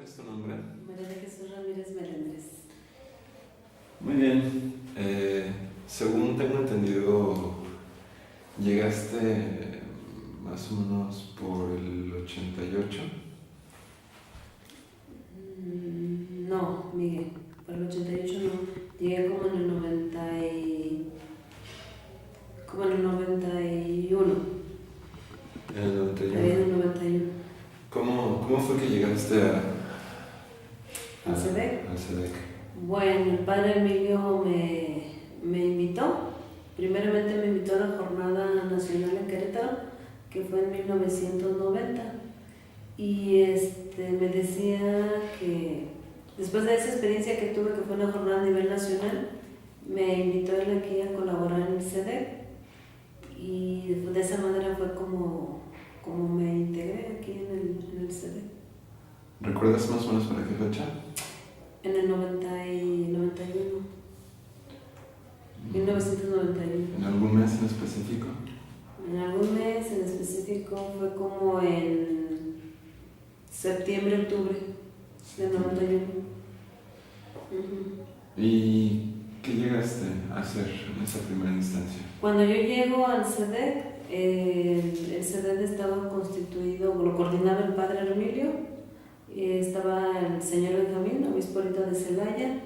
es tu nombre? María de Jesús Ramírez Melendres. Muy bien. Según tengo entendido, llegaste más o menos por el 88. No, Miguel, por el 88 no. Llegué como en el 91. En el 91. En el 91. ¿Cómo fue que llegaste ¿Al SEDEC? Al SEDEC. Bueno, el padre Emilio me invitó. Primeramente me invitó a la Jornada Nacional en Querétaro, que fue en 1990. Y me decía que después de esa experiencia que tuve, que fue una jornada a nivel nacional, me invitó él aquí a colaborar en el SEDEC. Y de esa manera fue como me integré aquí en el SEDEC. ¿Recuerdas más o menos para qué fecha? En el 91. 1991. ¿En algún mes en específico? En algún mes en específico fue como en septiembre, octubre del 91. ¿Y qué llegaste a hacer en esa primera instancia? Cuando yo llego al SEDEC, el SEDEC estaba constituido, lo coordinaba el padre Emilio, estaba el señor Benjamín, obispo ahorita de Celaya,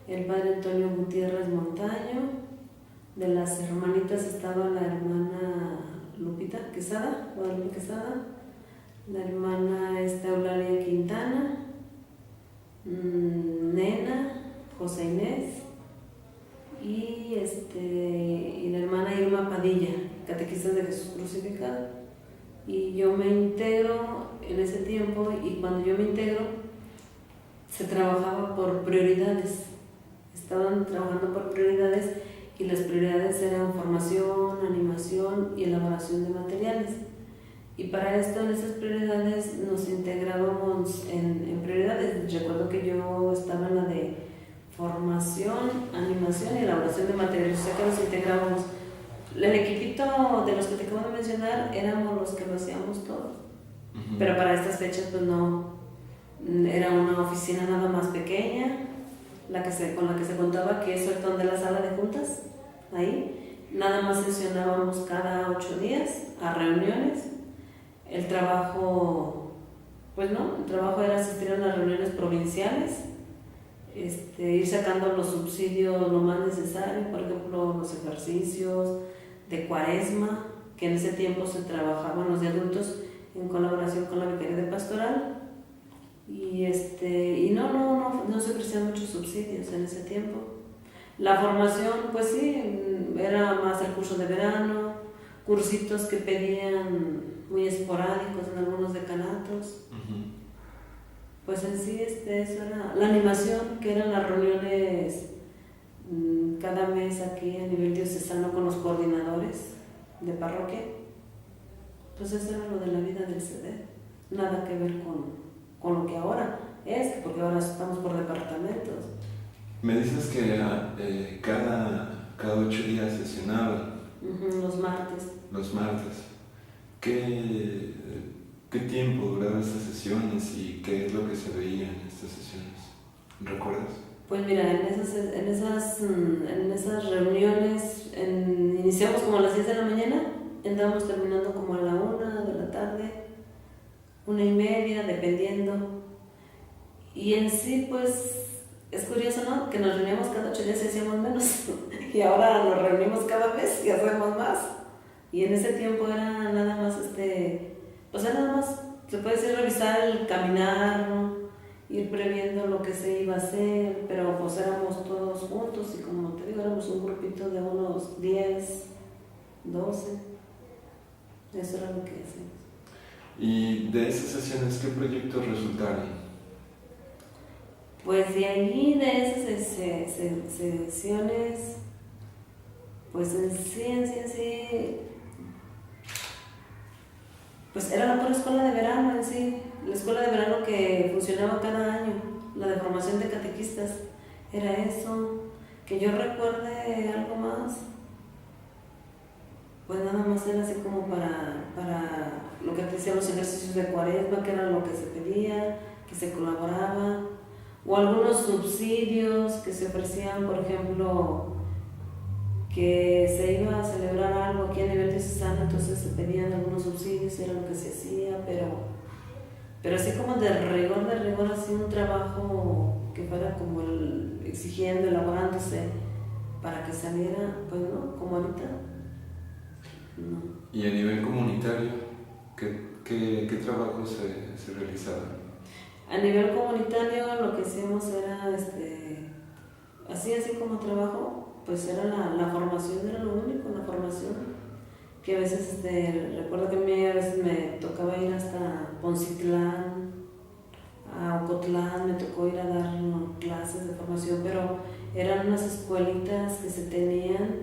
el padre Antonio Gutiérrez Montaño. De las hermanitas estaba la hermana Lupita Quesada, Guadalupe Quesada, la hermana Eulalia Quintana, Nena, José Inés y la hermana Irma Padilla, catequista de Jesús Crucificado. Y yo me integro en ese tiempo, y cuando yo me integro se trabajaba por prioridades. Estaban trabajando por prioridades, y las prioridades eran formación, animación y elaboración de materiales. Y para esto, en esas prioridades, nos integrábamos en prioridades. Recuerdo que yo estaba en la de formación, animación y elaboración de materiales, o sea que nos integrábamos. El equipito de los que te acabo de mencionar éramos los que lo hacíamos todo. Pero para estas fechas pues no, era una oficina nada más pequeña, con la que se contaba, que es el ton de la sala de juntas. Ahí nada más sesionábamos cada 8 días a reuniones. El trabajo era asistir a las reuniones provinciales, ir sacando los subsidios lo más necesario, por ejemplo los ejercicios de Cuaresma, que en ese tiempo se trabajaban los de adultos en colaboración con la Vicaría de Pastoral, y no se ofrecían muchos subsidios en ese tiempo. La formación, pues sí, era más el curso de verano, cursitos que pedían muy esporádicos en algunos decanatos. Pues en sí eso era la animación, que eran las reuniones cada mes aquí a nivel diocesano con los coordinadores de parroquia. Pues eso era lo de la vida del SEDEC, nada que ver con lo que ahora es, porque ahora estamos por departamentos. Me dices que cada 8 días sesionaba. Los martes. Los martes. ¿Qué tiempo duraban estas sesiones y qué es lo que se veía en estas sesiones? ¿Recuerdas? Pues mira, en esas reuniones iniciamos como a las 10 de la mañana, andábamos terminando como a la 1 de la tarde, 1:30, dependiendo. Y en sí, pues, es curioso, ¿no? Que nos reuníamos cada 8 días y hacíamos menos. Y ahora nos reunimos cada mes y hacemos más. Y en ese tiempo era nada más, era nada más, se puede decir, revisar el caminar, ¿no? Ir previendo lo que se iba a hacer, pero pues éramos todos juntos, y como te digo, éramos un grupito de unos 10, 12. Eso era lo que hacíamos. ¿Y de esas sesiones qué proyectos resultaron? Pues de allí, de esas sesiones, pues en sí, pues era la pura escuela de verano en sí, la escuela de verano que funcionaba cada año, la de formación de catequistas, era eso. Que yo recuerde algo más, pues nada más era así como para lo que te decía, los ejercicios de Cuaresma, que era lo que se pedía, que se colaboraba, o algunos subsidios que se ofrecían, por ejemplo, que se iba a celebrar algo aquí a nivel diocesano, entonces se pedían algunos subsidios y era lo que se hacía, pero así como de rigor, así un trabajo que fuera como exigiendo, elaborándose para que saliera, pues no, como ahorita, no. ¿Y a nivel comunitario, qué trabajos se realizaban? A nivel comunitario lo que hacíamos era, así como trabajo, pues era la formación, era lo único, la formación. Que a veces, recuerdo que a veces me tocaba ir hasta Poncitlán, a Ocotlán, me tocó ir a dar clases de formación, pero eran unas escuelitas que se tenían,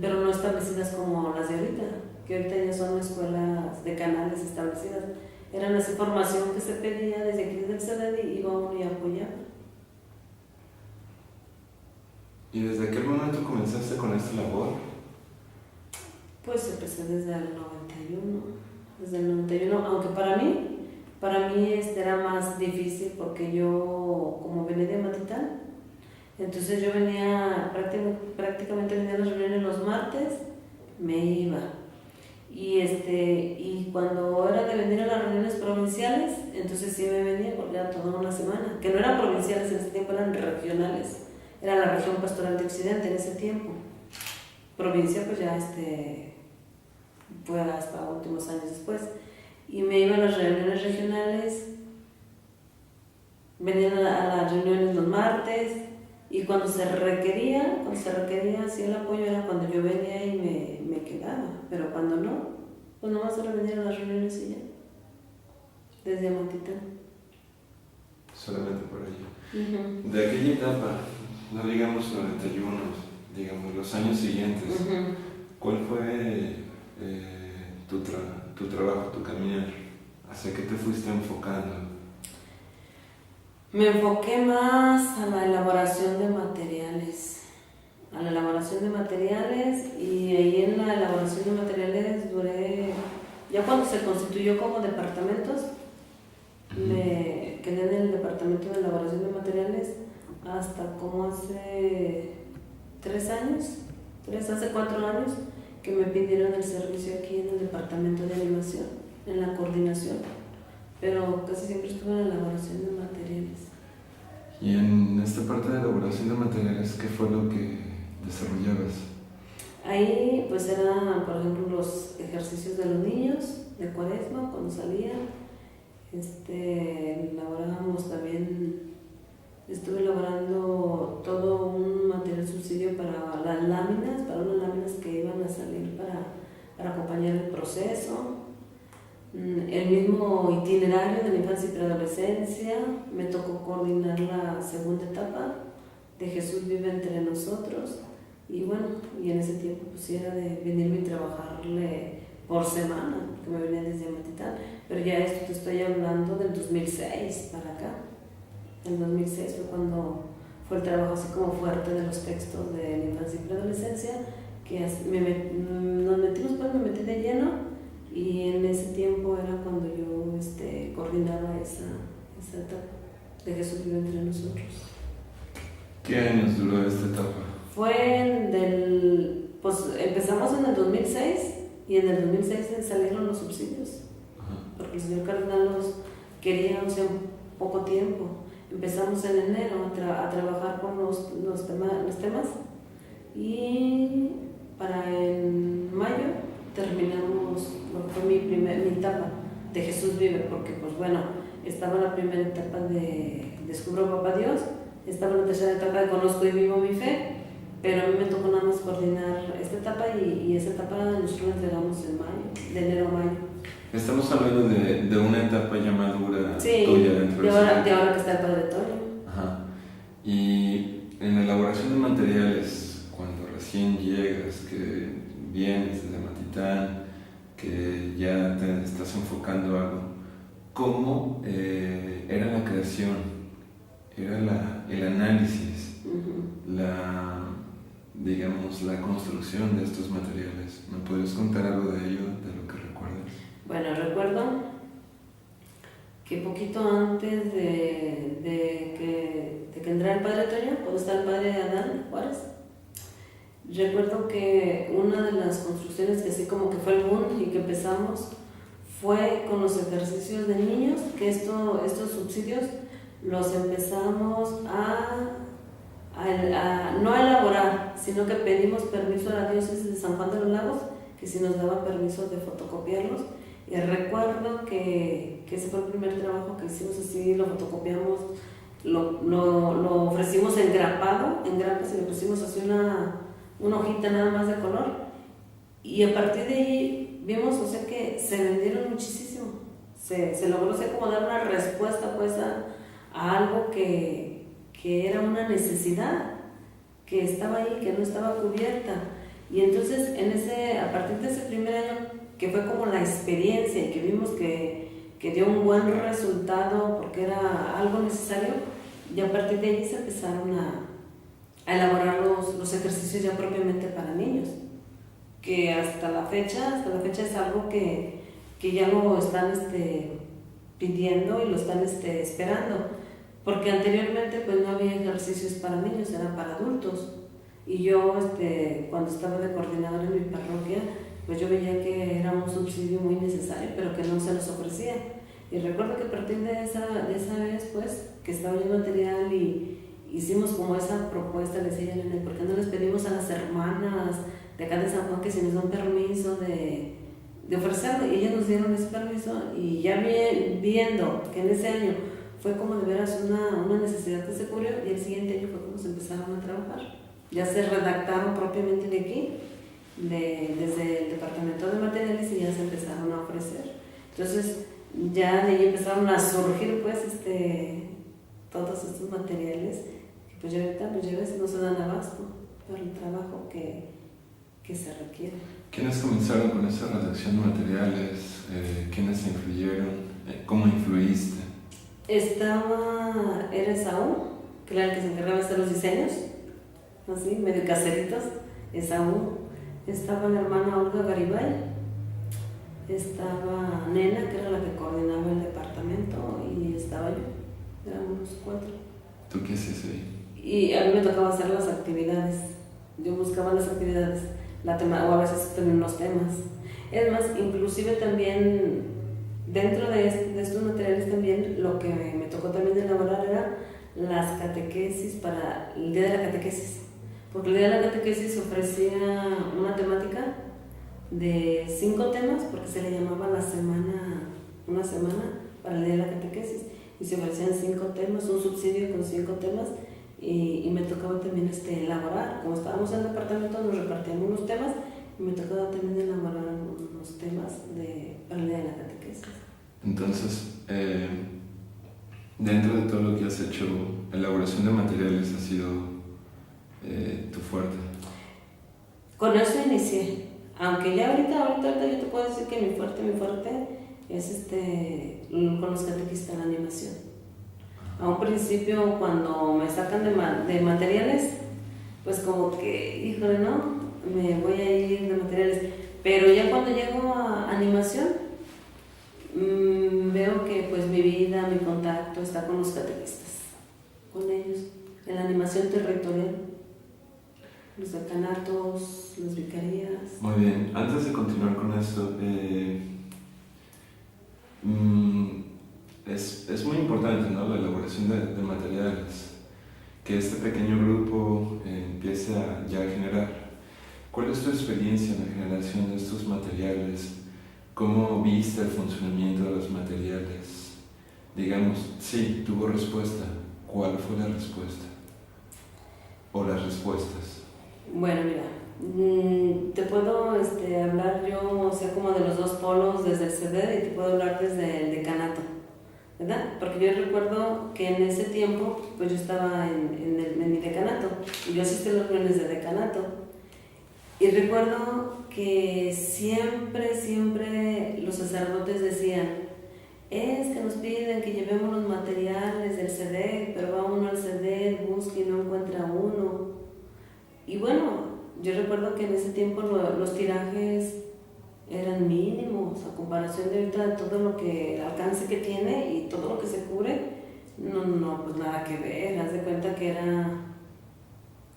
pero no establecidas como las de ahorita, que ahorita ya son escuelas de canales establecidas. Eran así formación que se pedía desde aquí del CEDED y iba uno y apoyaba. ¿Y desde aquel momento comenzaste con esta labor? Pues empecé desde el 91, aunque para mí era más difícil porque yo, como venía de Amatitán, entonces yo venía, prácticamente venía a las reuniones los martes, me iba. Y cuando era de venir a las reuniones provinciales, entonces sí me venía porque era toda una semana, que no eran provinciales en ese tiempo, eran regionales, era la región pastoral de Occidente en ese tiempo. Provincia pues ya fue hasta últimos años después. Y me iba a las reuniones regionales, venía a las reuniones los martes, y cuando se requería, sí el apoyo era cuando yo venía y me quedaba, pero cuando no, pues nomás era venir a las reuniones y ya, desde Amatitán. Solamente por allí. De aquella etapa, no digamos 91, digamos los años siguientes, ¿cuál fue tu trabajo, tu caminar? ¿Hacia qué te fuiste enfocando? Me enfoqué más a la elaboración de materiales, y ahí en la elaboración de materiales duré, ya cuando se constituyó como departamentos, me quedé en el departamento de elaboración de materiales hasta como hace 4 años, que me pidieron el servicio aquí en el departamento de animación, en la coordinación, pero casi siempre estuve en la elaboración de materiales. Y en esta parte de elaboración de materiales, ¿qué fue lo que desarrollabas? Ahí pues eran, por ejemplo, los ejercicios de los niños de Cuaresma cuando salían. Elaborábamos también, estuve elaborando todo un material subsidio para las láminas, para unas láminas que iban a salir para acompañar el proceso. El mismo itinerario de la infancia y preadolescencia, me tocó coordinar la segunda etapa de Jesús vive entre nosotros, y bueno, y en ese tiempo pues sí era de venirme y trabajarle por semana, que me venía desde Amatitán, pero ya esto te estoy hablando del 2006 para acá. El 2006 fue cuando fue el trabajo así como fuerte de los textos de la infancia y preadolescencia, que me metí de lleno. Y en ese tiempo era cuando yo coordinaba esa etapa de Jesús vive entre nosotros. ¿Qué años duró esta etapa? Pues empezamos en el 2006 y en el 2006 salieron los subsidios. Porque el señor cardenal los quería, en poco tiempo. Empezamos en enero a trabajar con los temas y para en mayo terminamos lo que fue mi etapa de Jesús vive, porque pues bueno, estaba la primera etapa de Descubro a Papá Dios, estaba la tercera etapa de Conozco y Vivo mi Fe, pero a mí me tocó nada más coordinar esta etapa y esa etapa nosotros la entregamos en mayo, de enero a mayo. Estamos hablando de una etapa ya madura, sí, tuya dentro de ahora que está el Padre Toño. Ajá. Y en la elaboración de materiales, cuando recién llegas, que vienes desde Amatitán, que ya te estás enfocando algo, ¿cómo era la creación? Era el análisis, digamos, la construcción de estos materiales. ¿Me podrías contar algo de ello, de lo que recuerdas? Bueno, recuerdo que poquito antes de que entrara el padre Toño, cuando estaba el padre Adán Juárez, recuerdo que una de las construcciones que así como que fue el boom y que empezamos fue con los ejercicios de niños, que estos subsidios los empezamos no a elaborar, sino que pedimos permiso a la diócesis de San Juan de los Lagos, que si nos daba permiso de fotocopiarlos. Y recuerdo que ese fue el primer trabajo que hicimos así, lo fotocopiamos, lo ofrecimos engrapado, en grapas, y le pusimos así una hojita nada más de color. Y a partir de ahí vimos, o sea, que se vendieron muchísimo. Se logró, o sea, como dar una respuesta pues a algo que era una necesidad, que estaba ahí, que no estaba cubierta. Y entonces a partir de ese primer año, que fue como la experiencia y que vimos que dio un buen resultado porque era algo necesario, y a partir de ahí se empezaron a elaborar los ejercicios ya propiamente para niños, que hasta la fecha es algo que ya lo están pidiendo y lo están esperando, porque anteriormente pues no había ejercicios para niños, eran para adultos. Y yo cuando estaba de coordinadora en mi parroquia, pues yo veía que era un subsidio muy necesario, pero que no se nos ofrecía. Y recuerdo que a partir de esa vez, pues, que estaba yo material y hicimos como esa propuesta, le decía a Elena, ¿por qué no les pedimos a las hermanas de acá de San Juan que si nos dan permiso de ofrecerlo? Y ellas nos dieron ese permiso, y ya viendo que en ese año fue como de veras una necesidad que se cubrió, y el siguiente año fue como se empezaron a trabajar. Ya se redactaron propiamente de aquí, desde el departamento de materiales, y ya se empezaron a ofrecer. Entonces ya de ahí empezaron a surgir pues todos estos materiales que pues ya ahorita pues ya ves, no se dan abasto para el trabajo que se requiere. ¿Quiénes comenzaron con esa redacción de materiales? ¿Quiénes influyeron? ¿Cómo influiste? Era Esaú, que era el que se encargaba de hacer los diseños, así, medio caseritos. Esaú. Estaba la hermana Olga Garibay, estaba Nena, que era la que coordinaba el departamento, y estaba yo. Éramos 4. ¿Tú qué haces ahí? Y a mí me tocaba hacer las actividades. Yo buscaba las actividades, o a veces también los temas. Es más, inclusive también dentro de estos materiales también lo que me tocó también elaborar era las catequesis para el día de la catequesis. Porque el día de la catequesis se ofrecía una temática de 5 temas, porque se le llamaba una semana para el día de la catequesis, y se ofrecían 5 temas, un subsidio con 5 temas, y me tocaba también elaborar. Como estábamos en el departamento, nos repartíamos unos temas, y me tocaba también elaborar unos temas para el día de la catequesis. Entonces, dentro de todo lo que has hecho, elaboración de materiales ha sido tu fuerte. Con eso inicié, aunque ya ahorita yo te puedo decir que mi fuerte es con los catequistas, la animación. A un principio, cuando me sacan de materiales, pues como que, híjole, no, me voy a ir de materiales, pero ya cuando llego a animación, veo que pues mi vida, mi contacto está con los catequistas, con ellos, en la animación territorial. Los decanatos, las vicarías. Muy bien, antes de continuar con esto, es muy importante, ¿no?, la elaboración de materiales, que este pequeño grupo empiece ya a generar. ¿Cuál es tu experiencia en la generación de estos materiales? ¿Cómo viste el funcionamiento de los materiales? Digamos, sí, tuvo respuesta. ¿Cuál fue la respuesta? ¿O las respuestas? Bueno, mira, te puedo hablar yo, o sea, como de los dos polos, desde el CD, y te puedo hablar desde el decanato, ¿verdad? Porque yo recuerdo que en ese tiempo, pues yo estaba en mi decanato, y yo asistí a los reuniones de decanato, y recuerdo que siempre los sacerdotes decían, es que nos piden que llevemos los materiales del CD, pero va uno al CD, busca y no encuentra uno. Y bueno, yo recuerdo que en ese tiempo los tirajes eran mínimos a comparación de ahorita todo lo que el alcance que tiene y todo lo que se cubre. No, pues nada que ver. Haz de cuenta que era,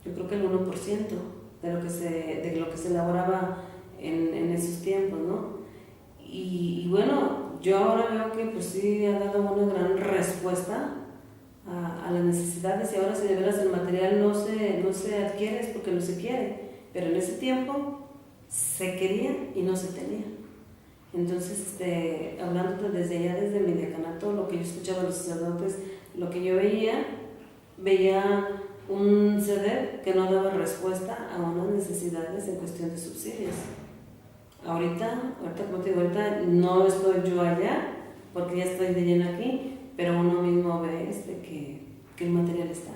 yo creo que el 1% de lo que se elaboraba en esos tiempos, ¿no? Y bueno, yo ahora veo que pues sí ha dado una gran respuesta a las necesidades, y ahora si de veras el material no se adquiere es porque no se quiere, pero en ese tiempo se quería y no se tenía. Entonces, hablando desde allá, desde mi decanato, lo que yo escuchaba de los sacerdotes, lo que yo veía un CEDEP que no daba respuesta a unas necesidades en cuestión de subsidios. Ahorita, como te digo, ahorita no estoy yo allá, porque ya estoy de lleno aquí, pero uno mismo ve que el material está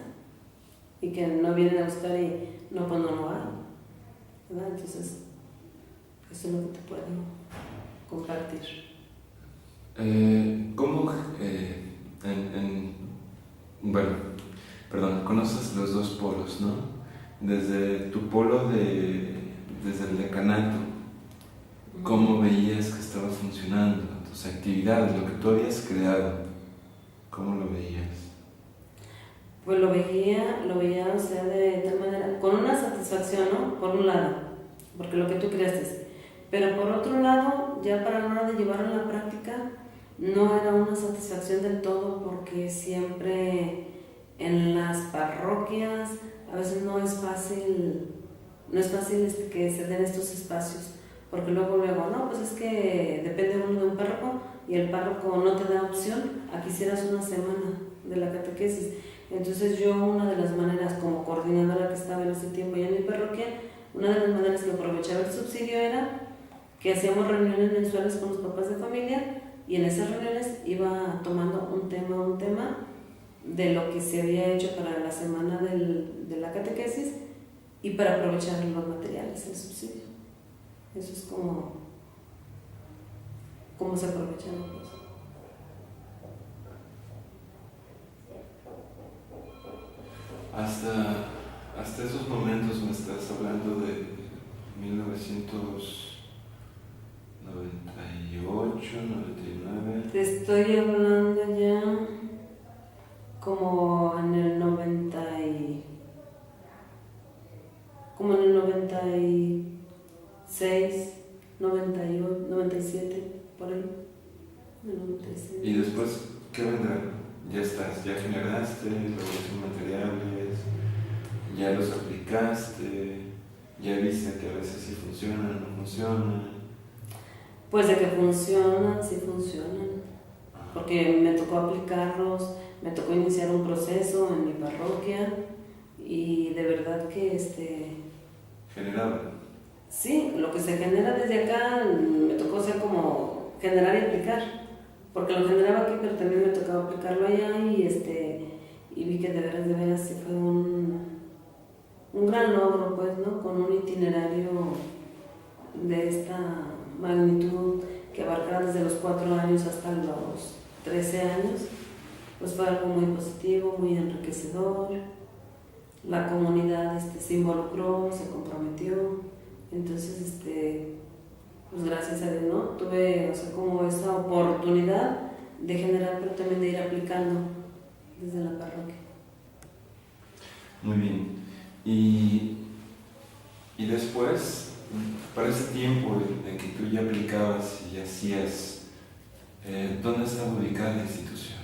y que no vienen a buscar y no, pues no lo hay, ¿verdad? Entonces, eso es lo que te puedo compartir. ¿Cómo, conoces los dos polos, ¿no? Desde tu polo desde el decanato, ¿cómo veías que estaba funcionando tus actividades, lo que tú habías creado? ¿Cómo lo veías? Pues lo veía, o sea, de tal manera, con una satisfacción, ¿no? Por un lado, porque lo que tú creaste. Pero por otro lado, ya para la hora de llevarlo a la práctica, no era una satisfacción del todo, porque siempre en las parroquias a veces no es fácil que se den estos espacios, porque luego, no, pues es que depende uno de un párroco y el párroco no te da opción a que hicieras una semana de la catequesis. Entonces yo, una de las maneras como coordinadora que estaba en ese tiempo ya en mi parroquia, una de las maneras que aprovechaba el subsidio era que hacíamos reuniones mensuales con los papás de familia, y en esas reuniones iba tomando un tema de lo que se había hecho para la semana de la catequesis y para aprovechar los materiales, el subsidio. Eso es como se aprovechan los cosas. Hasta esos momentos me estás hablando de 1998, 99. Te estoy hablando ya como en el 96, 98, 97, por ahí. 96. ¿Y después qué vendrá? Ya generaste los materiales, ya los aplicaste, ya viste que a veces sí funcionan, no funcionan. Pues de que funcionan, sí funcionan, porque me tocó aplicarlos, me tocó iniciar un proceso en mi parroquia, y de verdad que generaba. Sí, lo que se genera desde acá me tocó ser como generar y aplicar, porque lo generaba aquí, pero también me tocaba aplicarlo allá, y vi que de veras sí fue un gran logro, pues, ¿no? Con un itinerario de esta magnitud que abarcara desde los 4 años hasta los 13 años, pues fue algo muy positivo, muy enriquecedor. La comunidad se involucró, se comprometió, entonces pues gracias a Dios, ¿no? Tuve, como esa oportunidad de generar, pero también de ir aplicando desde la parroquia. Muy bien. Y después, para ese tiempo en que tú ya aplicabas y hacías, ¿dónde estaba ubicada la institución?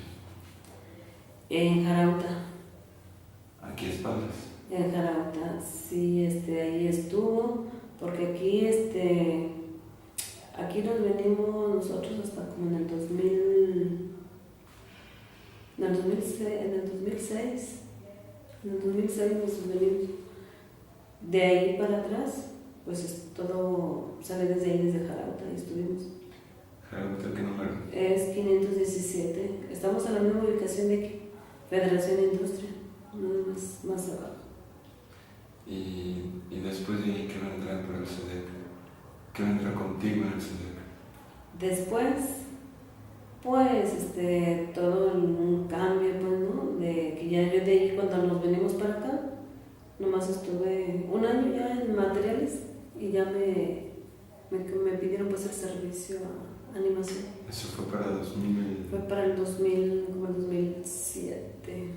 En Jarauta. Aquí es Padres. En Jarauta, sí, ahí estuvo, porque aquí nos venimos nosotros hasta como en el 2006, nos venimos. De ahí para atrás, pues todo sale desde ahí, desde Jarauta, y estuvimos. ¿Jarauta qué número? Es 517, estamos en la misma ubicación de aquí, Federación de Industria, más abajo. Y después de ahí, ¿qué vendrá para el SEDEC? ¿Qué vendrá contigo en el SEDEC? Después, pues, todo un cambio, pues, ¿no? De que ya yo de ahí, cuando nos venimos para acá, nomás estuve un año ya en materiales y ya me me pidieron pues el servicio a animación. Eso fue para 2000. Fue para el 2000, como el 2007.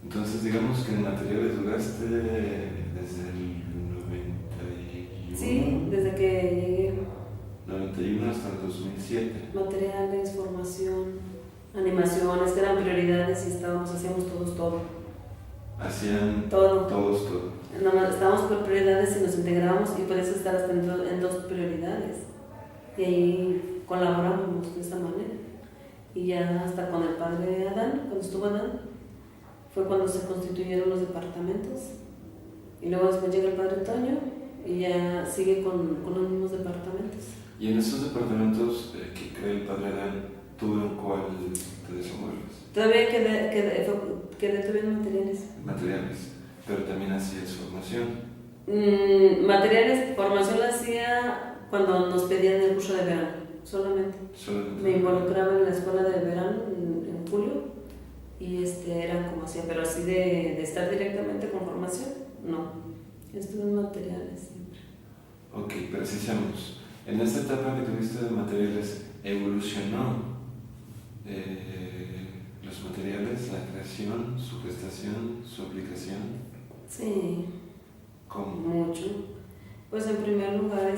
Entonces digamos que en materiales duraste desde el 91. Sí, desde que llegué. 91 hasta el 2007. Materiales, formación, animaciones, que eran prioridades y hacíamos todos todo. Hacían todo. Todos todo. Estábamos por prioridades y nos integrábamos y por eso estar hasta en dos prioridades. Y ahí colaboramos de esa manera. Y ya hasta con el padre Adán, cuando estuvo Adán, fue cuando se constituyeron los departamentos. Y luego después llega el padre Toño y ya sigue con los mismos departamentos. Y en esos departamentos que cree el padre Adán, ¿tú en cuál te desenvuelves? Todavía quedé todavía en materiales. Materiales, pero también hacías formación. Materiales, formación la hacía cuando nos pedían el curso de verano, solamente. Me involucraba en la escuela de verano en julio y era como hacía, pero así de estar directamente con formación, no. Estuve en materiales siempre. Ok, precisamos. En esta etapa que tuviste de materiales, ¿evolucionó los materiales, la creación, su gestación, su aplicación? Sí. ¿Cómo? Mucho. Pues en primer lugar,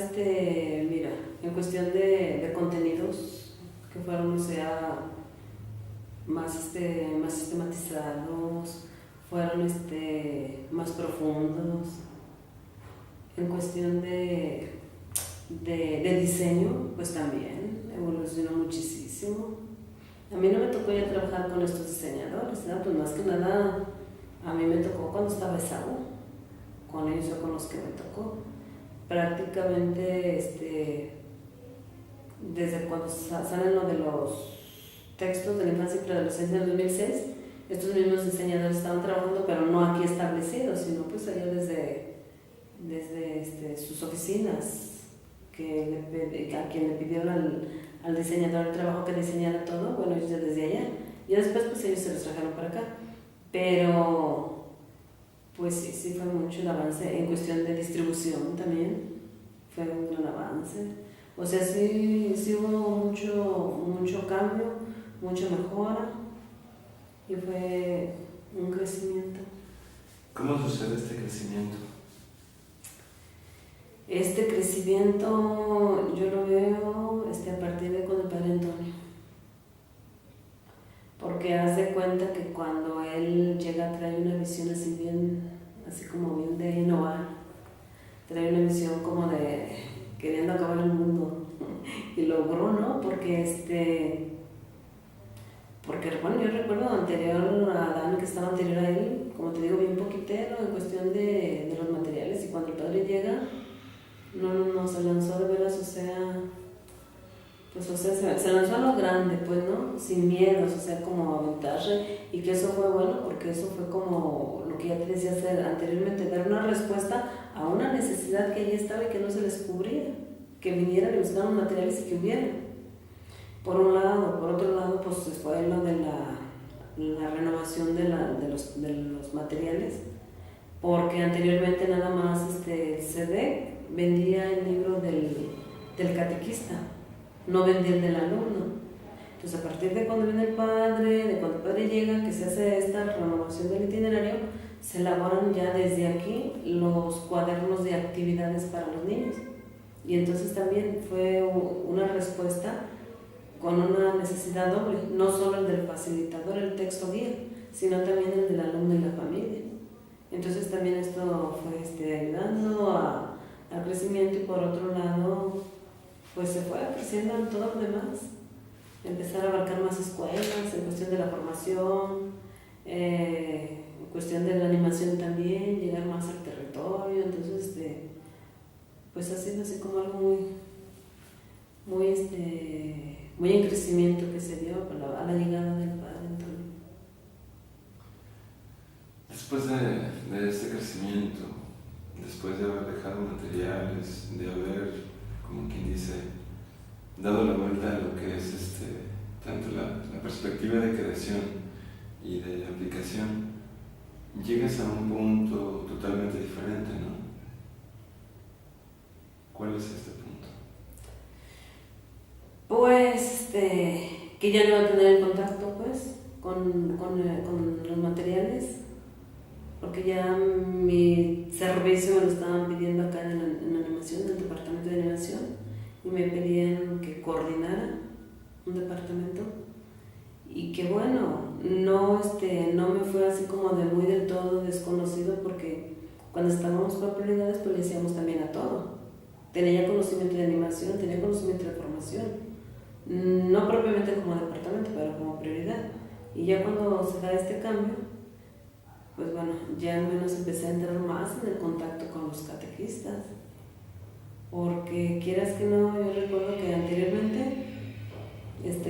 mira, en cuestión de contenidos que fueron, o sea, más sistematizados, fueron más profundos. En cuestión de diseño, pues también evolucionó muchísimo. A mí no me tocó ya trabajar con estos diseñadores, ¿no? Pues más que nada, a mí me tocó cuando estaba Esaú, con ellos o con los que me tocó. Prácticamente, desde cuando salen lo de los textos de la infancia y preadolescencia del 2006, estos mismos diseñadores estaban trabajando, pero no aquí establecidos, sino pues allá desde sus oficinas, a quien le pidieron al diseñador el trabajo que diseñara todo, bueno, ellos ya desde allá. Y después pues ellos se los trajeron para acá. Pero pues sí fue mucho el avance en cuestión de distribución también, fue un gran avance. O sea, sí hubo mucho cambio, mucha mejora y fue un crecimiento. ¿Cómo sucede este crecimiento? Este crecimiento yo lo veo a partir de con el padre Antonio, porque hace cuenta que cuando él llega trae una visión así como bien de innovar, trae una visión como de queriendo acabar el mundo y logró, ¿no? Porque bueno, yo recuerdo anterior a Adán, que estaba anterior a él, como te digo, bien poquitero en cuestión de los materiales, y cuando el padre llega, no, se lanzó de veras, se lanzó a lo grande, pues, ¿no? Sin miedos, o sea, como a aventarse, y que eso fue bueno, porque eso fue como lo que ya te decía hacer anteriormente, dar una respuesta a una necesidad que allí estaba y que no se les cubría, que vinieran y buscaran materiales y que hubieran. Por un lado, por otro lado, pues fue lo de la renovación de los materiales, porque anteriormente nada más el CD vendía el libro del catequista, no vendía el del alumno. Entonces, a partir de cuando viene el padre, de cuando el padre llega, que se hace esta renovación del itinerario, se elaboran ya desde aquí los cuadernos de actividades para los niños. Y entonces también fue una respuesta con una necesidad doble, no solo el del facilitador, el texto guía, sino también el del alumno y la familia. Entonces también esto fue ayudando al crecimiento, y por otro lado, pues se fue creciendo en todo lo demás, empezar a abarcar más escuelas en cuestión de la formación, en cuestión de la animación también, llegar más al territorio. Entonces pues ha sido así como algo muy en crecimiento que se dio a la llegada del padre Antonio. Después de este crecimiento, después de haber dejado materiales, de haber, como quien dice, dado la vuelta a lo que es tanto la perspectiva de creación y de aplicación, llegas a un punto totalmente diferente, ¿no? ¿Cuál es este punto? que ya no iba a tener el contacto pues con los materiales, porque ya mi servicio me lo estaban pidiendo acá en animación, en el departamento de animación, y me pedían que coordinara un departamento. Y que bueno, no me fue así como de muy del todo desconocido, porque cuando estábamos por prioridades pues le decíamos también a todo. Tenía conocimiento de animación, tenía conocimiento de formación, no propiamente como departamento, pero como prioridad. Y ya cuando se da este cambio, pues bueno, ya al menos empecé a entrar más en el contacto con los catequistas, porque quieras que no, yo recuerdo que anteriormente,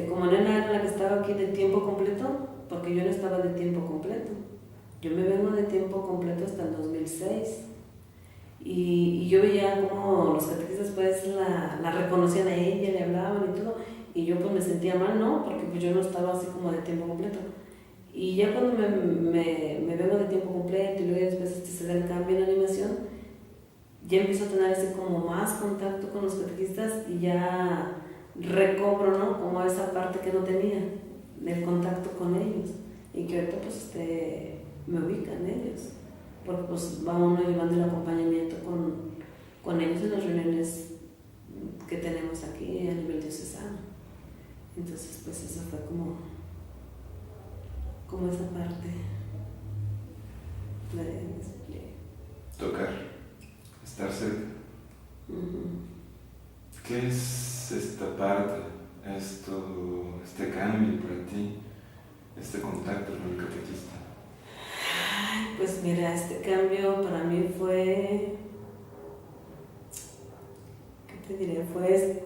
como nena era la que estaba aquí de tiempo completo, porque yo no estaba de tiempo completo. Yo me vengo de tiempo completo hasta el 2006. Y yo veía como los catequistas pues la reconocían a ella, le hablaban y todo, y yo pues me sentía mal, ¿no? Porque pues yo no estaba así como de tiempo completo. Y ya cuando me vengo de tiempo completo y luego después se da el cambio en animación, ya empiezo a tener así como más contacto con los catequistas y ya recobro, ¿no? Como esa parte que no tenía del contacto con ellos, y que ahorita pues me ubican ellos, porque pues va uno llevando el acompañamiento con ellos en las reuniones que tenemos aquí a nivel diocesano. Entonces pues eso fue como esa parte de Tocar, estar cerca. ¿Qué es esta parte, este cambio para ti, este contacto con el catequista? Pues mira, este cambio para mí fue, ¿qué te diré? Fue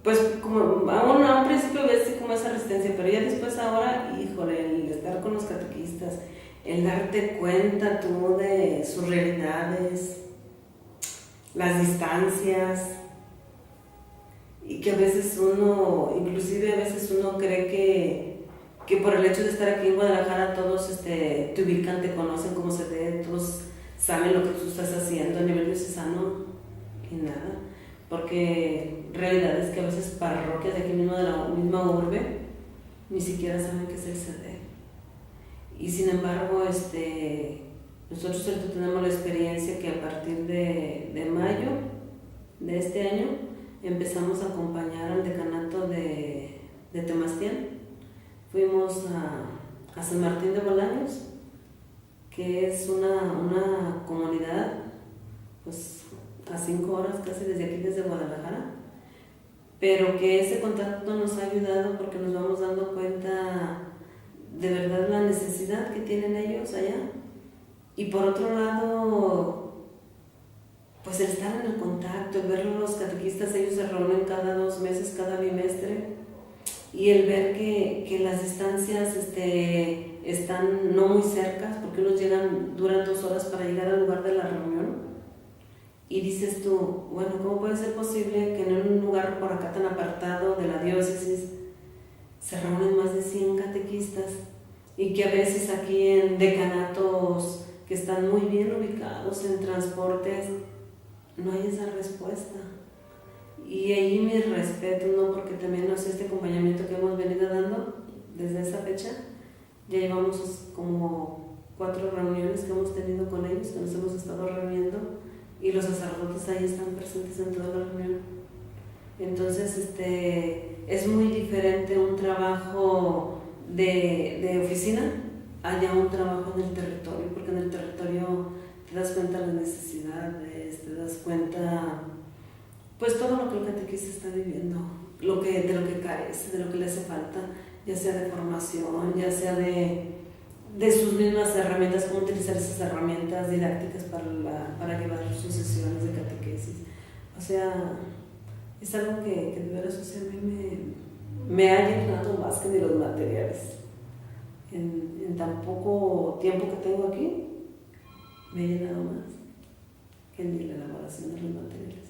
pues como a un principio ves como esa resistencia, pero ya después ahora, híjole, el estar con los catequistas, el darte cuenta tú de sus realidades, las distancias, y que a veces inclusive a veces uno cree que por el hecho de estar aquí en Guadalajara todos te ubican, te conocen cómo se ve, todos saben lo que tú estás haciendo a nivel diocesano, y nada, porque realidades que a veces parroquias de aquí mismo, de la misma urbe, ni siquiera saben qué es el CD. Y sin embargo, nosotros ahorita tenemos la experiencia que a partir de mayo de este año empezamos a acompañar al decanato de Temastián. Fuimos a San Martín de Bolaños, que es una comunidad pues a 5 horas casi desde aquí, desde Guadalajara, pero que ese contacto nos ha ayudado porque nos vamos dando cuenta de verdad la necesidad que tienen ellos allá. Y por otro lado, pues el estar en el contacto, el ver los catequistas, ellos se reúnen cada 2 meses, cada bimestre, y el ver que las distancias están no muy cercas, porque unos duran 2 horas para llegar al lugar de la reunión. Y dices tú, bueno, ¿cómo puede ser posible que en un lugar por acá tan apartado de la diócesis se reúnen más de 100 catequistas, y que a veces aquí en decanatos que están muy bien ubicados en transportes no hay esa respuesta? Y ahí mi respeto, ¿no? Porque también este acompañamiento que hemos venido dando desde esa fecha, ya llevamos como 4 reuniones que hemos tenido con ellos, que nos hemos estado reuniendo, y los sacerdotes ahí están presentes en toda la reunión. Entonces es muy diferente un trabajo de oficina allá un trabajo en el territorio, porque en el territorio te das cuenta de las necesidades, te das cuenta pues todo lo que el catequista está viviendo, de lo que carece, de lo que le hace falta, ya sea de formación, ya sea de sus mismas herramientas, cómo utilizar esas herramientas didácticas para llevar sus sesiones de catequesis. O sea, es algo que de veras, o sea, a mí me ha llenado más que ni los materiales. En tan poco tiempo que tengo aquí, me ha llenado más que ni la elaboración de los materiales.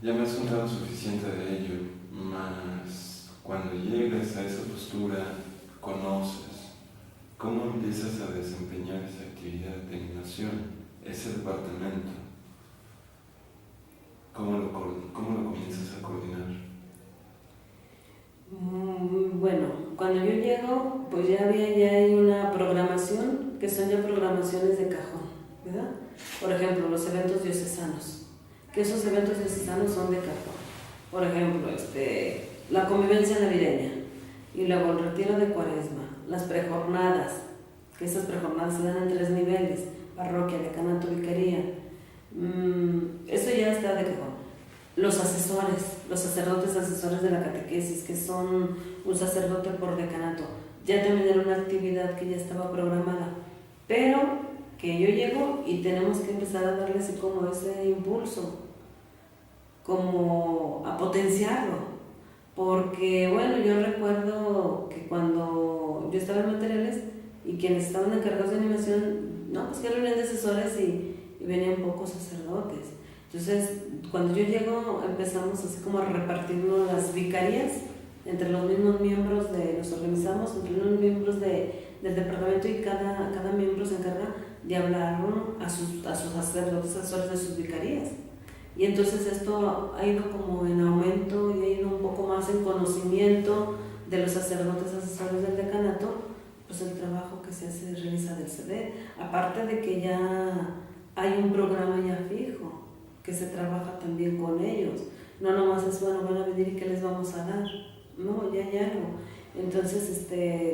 Ya me has contado suficiente de ello, mas cuando llegas a esa postura, conoces, ¿cómo empiezas a desempeñar esa actividad de animación ese departamento, ¿cómo lo comienzas a coordinar? Bueno, cuando yo llego, pues ya hay una programación, que son ya programaciones de cajón, ¿verdad? Por ejemplo, los eventos diocesanos, que esos eventos diocesanos son de cajón. Por ejemplo, la convivencia navideña, y luego el retiro de Cuaresma, las prejornadas, que esas prejornadas se dan en 3 niveles: parroquia, decanato, vicaría. Eso ya está de cajón. Los asesores, los sacerdotes asesores de la catequesis, que son un sacerdote por decanato, ya también era una actividad que ya estaba programada, pero que yo llego y tenemos que empezar a darle así como ese impulso, como a potenciarlo, porque bueno, yo recuerdo que cuando yo estaba en materiales y quienes estaban encargados de animación, no, pues que reunían de asesores y venían pocos sacerdotes. Entonces, cuando yo llego, empezamos así como a repartirnos las vicarías entre los mismos miembros nos organizamos entre los miembros del departamento, y cada miembro se encarga de hablar, ¿no?, a sus sacerdotes asesores de sus vicarías. Y entonces esto ha ido como en aumento y ha ido un poco más en conocimiento de los sacerdotes asesores del decanato, pues el trabajo que se realiza del CD. Aparte de que ya hay un programa ya fijo, que se trabaja también con ellos. No nomás es, bueno, van a venir y ¿qué les vamos a dar? No, ya hay algo. Entonces,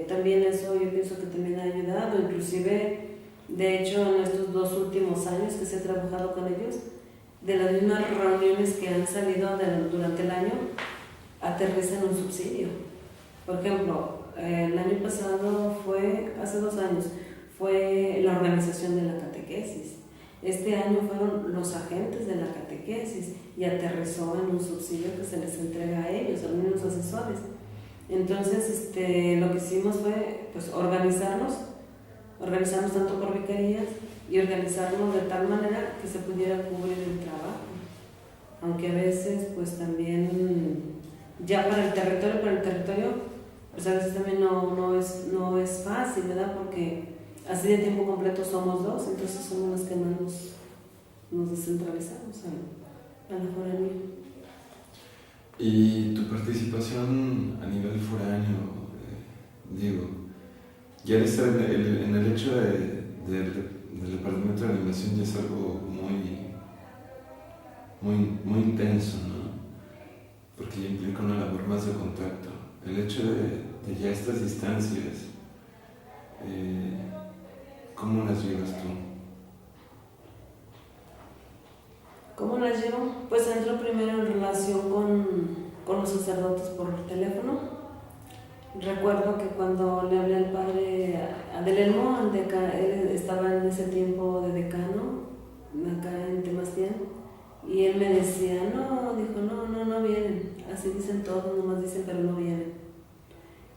también eso yo pienso que también ha ayudado. Inclusive, de hecho, en estos 2 últimos años que se ha trabajado con ellos, de las mismas reuniones que han salido durante el año, aterrizan un subsidio. Por ejemplo, el año pasado hace 2 años, fue la organización de la catequesis. Este año fueron los agentes de la catequesis y aterrizó en un subsidio que se les entrega a ellos, a los mismos asesores. Entonces, lo que hicimos fue pues organizarnos tanto por vicarías y organizarnos de tal manera que se pudiera cubrir el trabajo. Aunque a veces, pues también, ya para el territorio, pues a veces también no es fácil, ¿verdad? Porque así de tiempo completo somos 2, entonces somos los que más nos descentralizamos a la foranía. Y tu participación a nivel foráneo, digo, ya estar en el hecho del departamento de animación ya es algo muy intenso, ¿no? Porque ya implica una labor más de contacto. El hecho de ya estas distancias, ¿cómo las llevas tú? ¿Cómo las llevo? Pues entro primero en relación con los sacerdotes por teléfono. Recuerdo que cuando le hablé al padre Adelelmo, él estaba en ese tiempo de decano, acá en Temastián, y él me decía, no vienen, así dicen todos, nomás dicen pero no vienen.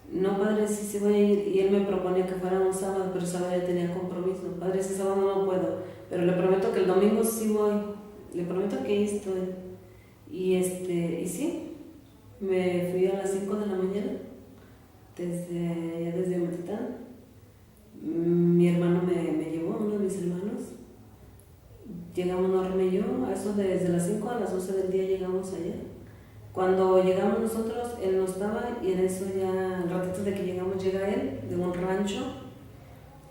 No, padre, sí voy a ir. Y él me proponía que fuera un sábado, pero sábado ya tenía compromiso. Padre, ese sábado no puedo, pero le prometo que el domingo sí voy. Le prometo que ahí estoy. Y sí, me fui a las 5 de la mañana, desde Matitán. Mi hermano me llevó, uno de mis hermanos. Llegamos Norma y yo, a eso desde las 5 a las 12 del día llegamos allá. Cuando llegamos nosotros, él no estaba, y en eso ya, al ratito de que llegamos, llega él de un rancho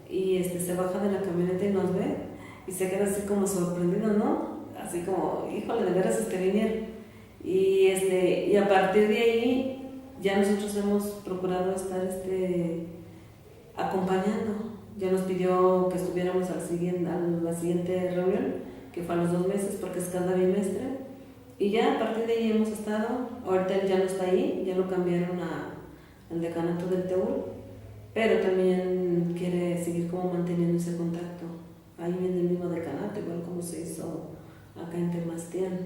y se baja de la camioneta y nos ve y se queda así como sorprendido, ¿no? Así como, híjole, de veras vinieron. Y a partir de ahí ya nosotros hemos procurado estar acompañando. Ya nos pidió que estuviéramos a la siguiente reunión, que fue a los 2 meses, porque es cada bimestre. Y ya a partir de ahí hemos estado. Ahorita él ya no está ahí, ya lo cambiaron al decanato del Teúl, pero también quiere seguir como manteniendo ese contacto ahí en el mismo decanato, igual como se hizo acá en Temastián.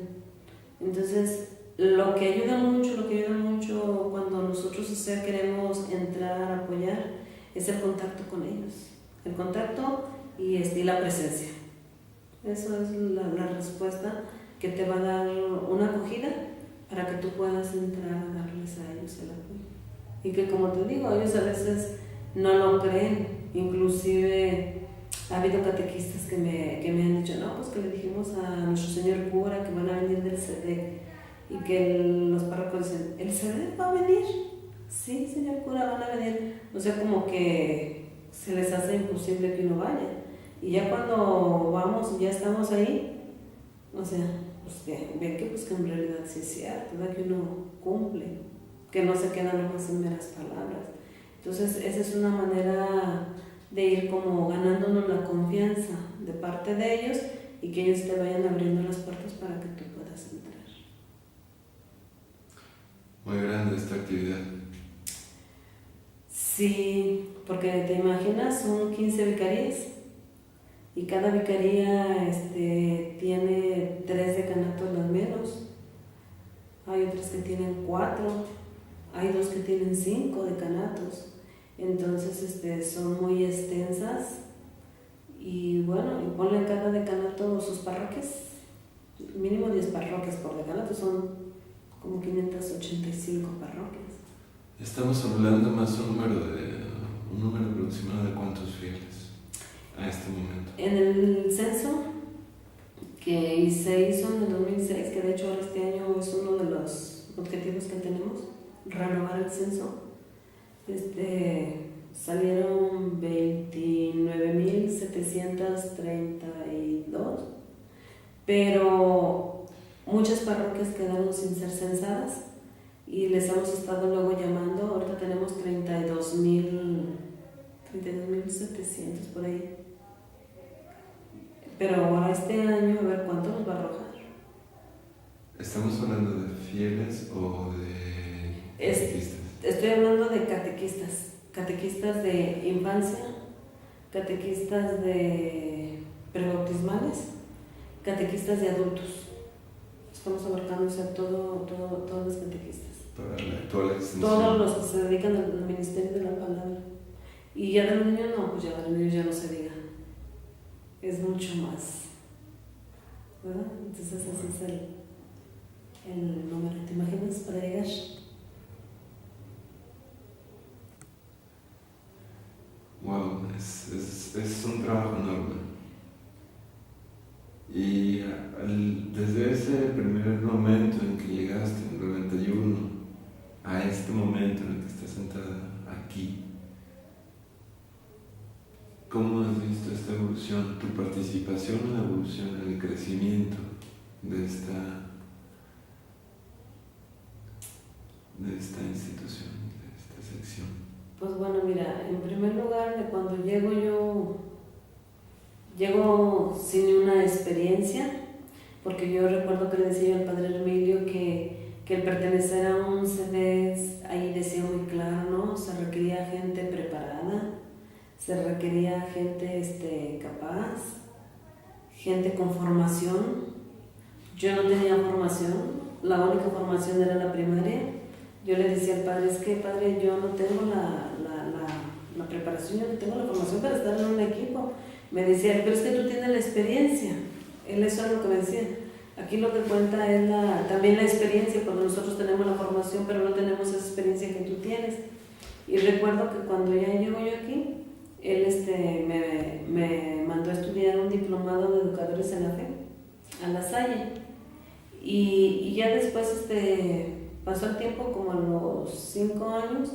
Entonces, lo que ayuda mucho cuando nosotros queremos entrar a apoyar es el contacto con ellos, el contacto y la presencia. Eso es la respuesta que te va a dar una acogida para que tú puedas entrar a darles a ellos el apoyo. Y que, como te digo, ellos a veces no lo creen, inclusive Ha habido catequistas que me han dicho, no, pues que le dijimos a nuestro señor cura que van a venir del CEDEC y que los párrocos dicen, ¿el CEDEC va a venir? Sí, señor cura, van a venir. O sea, como que se les hace imposible que uno vaya. Y ya cuando vamos, ya estamos ahí, o sea, pues ven que, pues, que en realidad sí es cierto, ¿verdad? Que uno cumple, que no se queda nomás en meras palabras. Entonces, esa es una manera de ir como ganándonos la confianza de parte de ellos y que ellos te vayan abriendo las puertas para que tú puedas entrar. Muy grande esta actividad. Sí, porque te imaginas, son 15 vicarías y cada vicaría tiene 3 decanatos al menos. Hay otras que tienen 4, hay 2 que tienen 5 decanatos. Entonces son muy extensas y bueno, y ponle en cada decanato sus parroquias, mínimo 10 parroquias por decanato, son como 585 parroquias. Estamos hablando más un número aproximado de cuántos fieles a este momento. En el censo que se hizo en el 2006, que de hecho ahora este año es uno de los objetivos que tenemos, renovar el censo, salieron 29.732, pero muchas parroquias quedaron sin ser censadas y les hemos estado luego llamando. Ahorita tenemos 32.700 por ahí, pero ahora este año a ver cuánto nos va a arrojar. ¿Estamos hablando de fieles o de catequistas? Estoy hablando de catequistas de infancia, catequistas de prebautismales, catequistas de adultos. Estamos abarcando, o sea, todos los catequistas. Para la actual extensión. Todos los que se dedican al ministerio de la palabra. Y ya de los niños no, pues ya de los niños ya no se diga. Es mucho más, ¿verdad? Entonces ese es el número. ¿Te imaginas para llegar? Wow, es un trabajo enorme. Y desde ese primer momento en que llegaste, en el 91, a este momento en el que estás sentada aquí, ¿cómo has visto esta evolución, tu participación en la evolución, en el crecimiento de esta institución, de esta sección? Pues bueno, mira, en primer lugar, de cuando llego sin una experiencia, porque yo recuerdo que le decía al padre Emilio que el pertenecer a un CEDES, ahí decía muy claro, ¿no? Se requería gente preparada, se requería gente capaz, gente con formación. Yo no tenía formación, la única formación era la primaria. Yo le decía al padre, es que padre, yo no tengo la preparación, yo no tengo la formación para estar en un equipo. Me decía, pero es que tú tienes la experiencia. Él eso es lo que me decía. Aquí lo que cuenta es también la experiencia, cuando nosotros tenemos la formación, pero no tenemos esa experiencia que tú tienes. Y recuerdo que cuando ya llego yo aquí, él me mandó a estudiar un diplomado de educadores en la fe, a La Salle. Y ya después pasó el tiempo, como a los 5 años,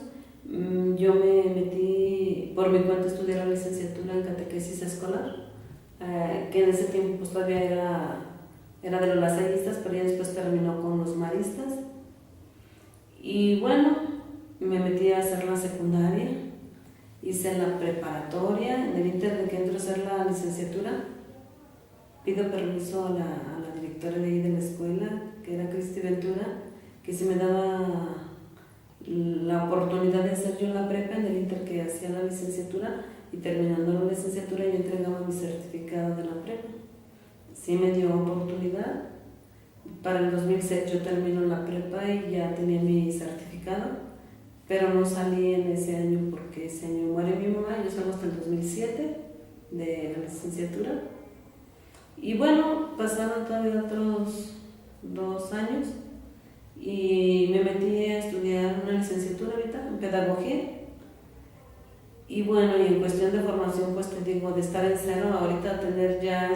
yo me metí por mi cuenta a estudiar la licenciatura en catequesis escolar, que en ese tiempo pues todavía era de los lasallistas, pero ya después terminó con los maristas. Y bueno, me metí a hacer la secundaria, hice la preparatoria, en el inter de que entro a hacer la licenciatura, pido permiso a la directora de ahí de la escuela, que era Cristi Ventura, que si me daba la oportunidad de hacer yo la prepa en el inter que hacía la licenciatura, y terminando la licenciatura yo entregaba mi certificado de la prepa. Sí me dio oportunidad. Para el 2006 yo termino la prepa y ya tenía mi certificado, pero no salí en ese año porque ese año muere mi mamá. Yo salgo hasta el 2007 de la licenciatura. Y bueno, pasaron todavía otros 2 años y me metí a estudiar una licenciatura ahorita en pedagogía. Y bueno, y en cuestión de formación, pues te digo, de estar en cero, ahorita tener ya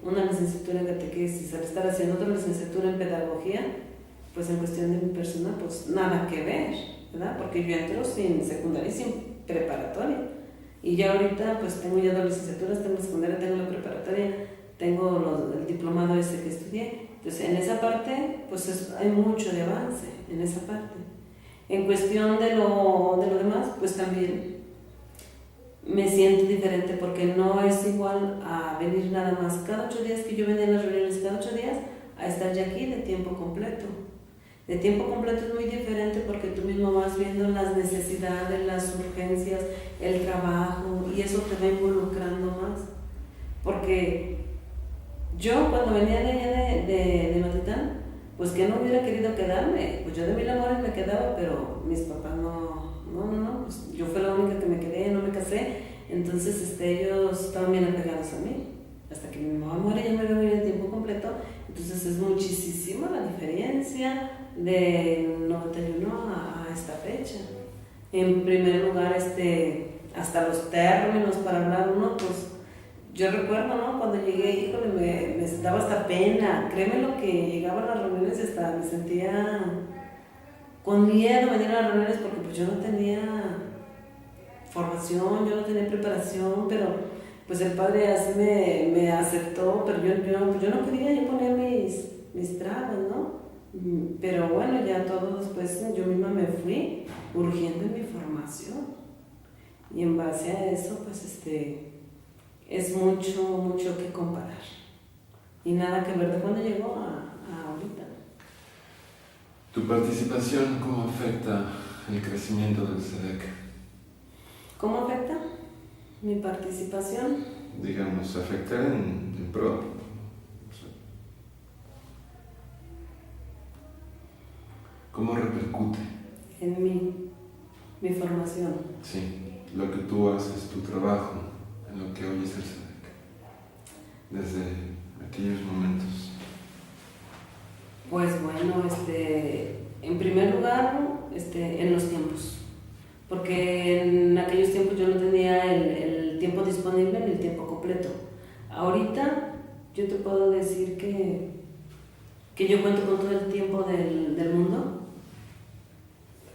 una licenciatura en catequesis, al estar haciendo otra licenciatura en pedagogía, pues en cuestión de mi persona, pues nada que ver, ¿verdad? Porque yo entro sin secundaria y sin preparatoria. Y ya ahorita pues tengo ya 2 licenciaturas, tengo la secundaria, tengo la preparatoria, tengo el diplomado ese que estudié. Entonces en esa parte pues hay mucho de avance, en esa parte. En cuestión de lo demás, pues también me siento diferente porque no es igual a venir nada más cada 8 días que yo venía a las reuniones cada 8 días a estar ya aquí de tiempo completo. De tiempo completo es muy diferente porque tú mismo vas viendo las necesidades, las urgencias, el trabajo y eso te va involucrando más. Porque yo cuando venía de allá de Matitán, pues que no hubiera querido quedarme, pues yo de 1000 amores me quedaba, pero mis papás no, pues yo fui la única que me quedé, no me casé, entonces ellos estaban bien apegados a mí. Hasta que mi mamá muere, ya me veo bien de tiempo completo, entonces es muchísima la diferencia del 91 a esta fecha. En primer lugar, hasta los términos para hablar uno, pues yo recuerdo, ¿no? Cuando llegué, híjole, me daba hasta pena. Créeme lo que llegaba a las reuniones y hasta me sentía con miedo venir a las reuniones porque pues yo no tenía formación, yo no tenía preparación, pero pues el padre así me aceptó, pero yo no quería, yo ponía mis trabas, ¿no? Pero bueno, ya todo después yo misma me fui urgiendo en mi formación y en base a eso pues es mucho que comparar y nada que ver de cuando llegó a ahorita. ¿Tu participación cómo afecta el crecimiento del SEDEC? ¿Cómo afecta mi participación? Digamos, afectar en pro. ¿Cómo repercute? En mi formación. Sí, lo que tú haces, tu trabajo, en lo que hoy es el SEDEC, desde aquellos momentos. Pues bueno, en primer lugar, en los tiempos, porque en aquellos tiempos yo no tenía el tiempo disponible ni el tiempo completo. Ahorita yo te puedo decir que yo cuento con todo el tiempo del mundo,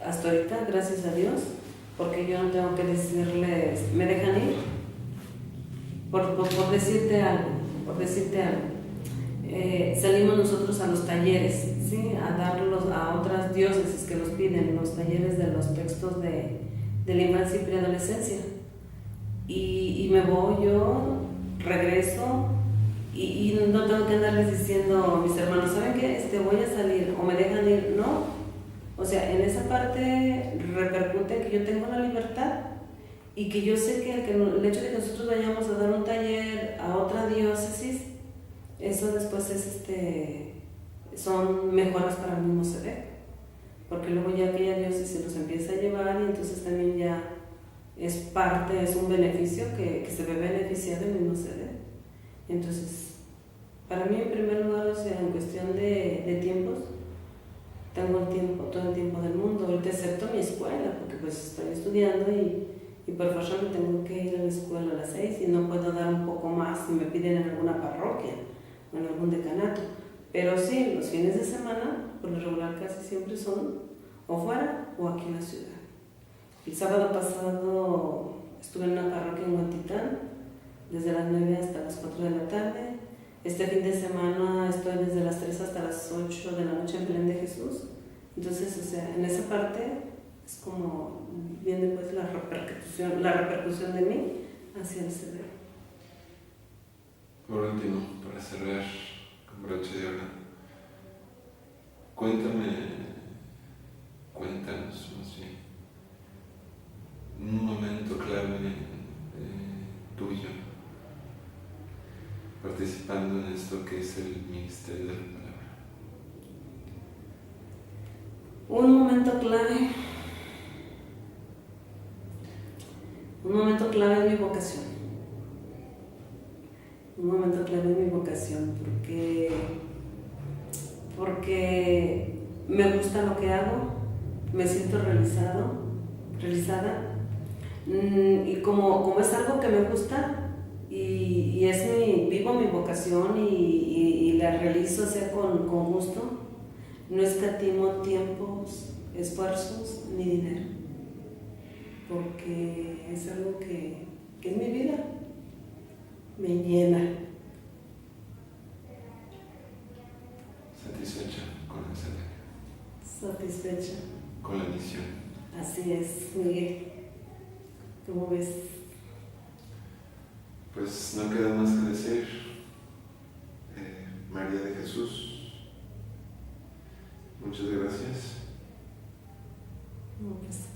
hasta ahorita, gracias a Dios, porque yo no tengo que decirles, ¿me dejan ir? Por decirte algo, salimos nosotros a los talleres, ¿sí? A darlos a otras diócesis que los piden, los talleres de los textos de la infancia y preadolescencia. Y me voy yo, regreso y no tengo que andarles diciendo a mis hermanos, ¿saben qué? Voy a salir o me dejan ir, no. O sea, en esa parte repercute que yo tengo la libertad y que yo sé que el hecho de que nosotros vayamos a dar un taller a otra diócesis, eso después son mejoras para el mismo SEDEC, porque luego ya aquella diócesis los empieza a llevar y entonces también ya es un beneficio que se ve beneficiado el mismo SEDEC. Entonces, para mí en primer lugar, o sea, en cuestión de tiempos, tengo todo el tiempo del mundo, ahorita excepto mi escuela, porque pues estoy estudiando y por fuerza me tengo que ir a la escuela a las 6 y no puedo dar un poco más si me piden en alguna parroquia o en algún decanato. Pero sí, los fines de semana, por lo regular casi siempre son o fuera o aquí en la ciudad. El sábado pasado estuve en una parroquia en Huentitán, desde las 9 hasta las 4 de la tarde. Este fin de semana estoy desde las 3 hasta las 8 de la noche en Belén de Jesús. Entonces, o sea, en esa parte es como viene pues la repercusión de mí hacia el SEDEC. Por último, para cerrar con broche de oro, cuéntanos más bien, un momento clave tuyo participando en esto que es el ministerio de la palabra. Un momento clave es mi vocación. Un momento clave es mi vocación porque me gusta lo que hago, me siento realizada, Y como es algo que me gusta y es vivo mi vocación y la realizo, o sea, con gusto, no escatimo tiempos, esfuerzos ni dinero, porque es algo que es mi vida, me llena. Satisfecha con esa tarea. Satisfecha. Con la misión. Así es, Miguel. ¿Cómo ves? Pues no queda más que decir, María de Jesús, muchas gracias. No, pues